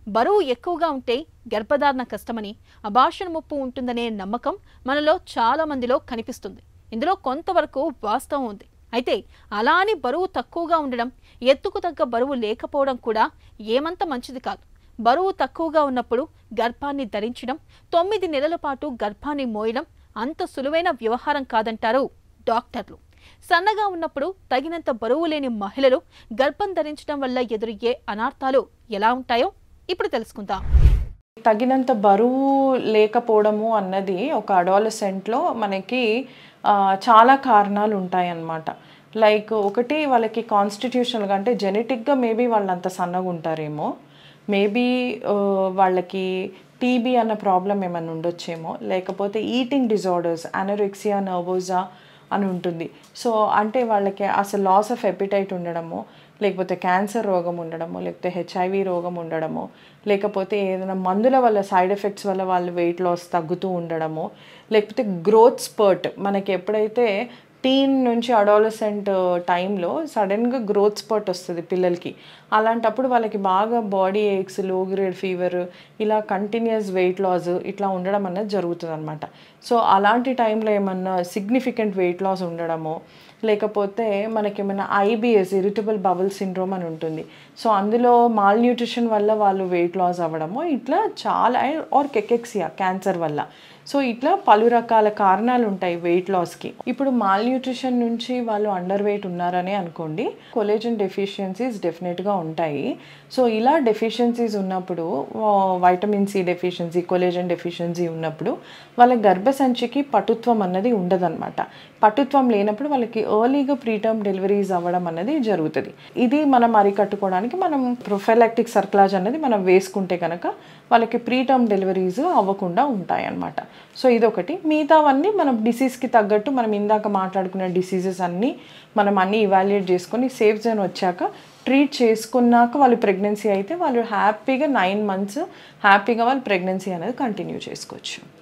బరువు ఎక్కువగా ఉంటే గర్భధారణ కష్టమని, అబార్షన్ ముప్పు ఉంటుందనే నమ్మకం మనలో చాలా మందిలో కనిపిస్తుంది. ఇందులో కొంతవరకు వాస్తవం ఉంది. అయితే అలా అని బరువు తక్కువగా ఉండడం, ఎత్తుకు తగ్గ బరువు లేకపోవడం కూడా ఏమంత మంచిది కాదు. బరువు తక్కువగా ఉన్నప్పుడు గర్భాన్ని ధరించడం, 9 నెలల పాటు గర్భాన్ని మోయడం అంత సులువైన వ్యవహారం కాదంటారు డాక్టర్లు. సన్నగా ఉన్నప్పుడు తగినంత బరువు లేని మహిళలు గర్భం ధరించడం వల్ల ఎదురయ్యే అనార్థాలు ఎలా ఉంటాయో ఇప్పుడు తెలుసుకుందాం. తగినంత బరువు లేకపోవడము అన్నది ఒక అడాలసెంట్లో మనకి చాలా కారణాలు ఉంటాయన్నమాట. లైక్ ఒకటి, వాళ్ళకి కాన్స్టిట్యూషనల్గా అంటే జెనెటిక్గా మేబీ వాళ్ళు అంత సన్నగా ఉంటారేమో, మేబీ వాళ్ళకి టీబీ అన్న ప్రాబ్లం ఏమైనా ఉండొచ్చేమో, లేకపోతే ఈటింగ్ డిజార్డర్స్, అనోరెక్సియా నర్వోజా అని ఉంటుంది. సో అంటే వాళ్ళకి అసలు లాస్ ఆఫ్ ఎపిటైట్ ఉండడము, లేకపోతే క్యాన్సర్ రోగం ఉండడము, లేకపోతే హెచ్ఐవి రోగం ఉండడము, లేకపోతే ఏదైనా మందుల వల్ల సైడ్ ఎఫెక్ట్స్ వల్ల వాళ్ళు వెయిట్ లాస్ తగ్గుతూ ఉండడము, లేకపోతే గ్రోత్ స్పర్ట్, మనకి ఎప్పుడైతే టీన్ నుంచి అడాలసెంట్ టైంలో సడన్గా గ్రోత్ స్పర్ట్ వస్తుంది పిల్లలకి, అలాంటప్పుడు వాళ్ళకి బాగా బాడీ ఏక్స్, లో గ్రేడ్ ఫీవర్, ఇలా కంటిన్యూస్ వెయిట్ లాస్ ఇట్లా ఉండడం అనేది జరుగుతుంది అనమాట. సో అలాంటి టైంలో ఏమన్నా సిగ్నిఫికెంట్ వెయిట్ లాస్ ఉండడము, లేకపోతే మనకేమైనా ఐబిఎస్, ఇరిటబుల్ బబుల్ సిండ్రోమ్ అని ఉంటుంది. సో అందులో మాల్ న్యూట్రిషన్ వల్ల వాళ్ళు వెయిట్ లాస్ అవ్వడము, ఇట్లా చాలా, ఆర్ కెకెక్సియా, క్యాన్సర్ వల్ల. సో ఇట్లా పలు రకాల కారణాలు ఉంటాయి వెయిట్ లాస్కి. ఇప్పుడు మాల్ న్యూట్రిషన్ నుంచి వాళ్ళు అండర్ వెయిట్ ఉన్నారని అనుకోండి, కొలేజన్ డెఫిషియన్సీస్ డెఫినెట్గా ఉంటాయి. సో ఇలా డెఫిషియన్సీస్ ఉన్నప్పుడు, vitamin C deficiency, collagen deficiency ఉన్నప్పుడు వాళ్ళ గర్భసంచికి పటుత్వం అన్నది ఉండదన్నమాట. పటుత్వం లేనప్పుడు వాళ్ళకి ఎర్లీగా ప్రీటర్మ్ డెలివరీస్ అవ్వడం అనేది జరుగుతుంది. ఇది మనం అరికట్టుకోవడానికి మనం ప్రొఫైలాక్టిక్ సర్క్లాజ్ అనేది మనం వేసుకుంటే కనుక వాళ్ళకి ప్రీటర్మ్ డెలివరీస్ అవ్వకుండా ఉంటాయి అన్నమాట. సో ఇదొకటి. మిగతావన్నీ మనం డిసీజ్కి తగ్గట్టు, మనం ఇందాక మాట్లాడుకునే డిసీజెస్ అన్నీ మనం అన్నీ ఇవాల్యుయేట్ చేసుకొని సేఫ్ జోన్ వచ్చాక ట్రీట్ చేసుకున్నాక వాళ్ళు ప్రెగ్నెన్సీ అయితే వాళ్ళు హ్యాపీగా 9 months హ్యాపీగా వాళ్ళు ప్రెగ్నెన్సీ అనేది కంటిన్యూ చేసుకోవచ్చు.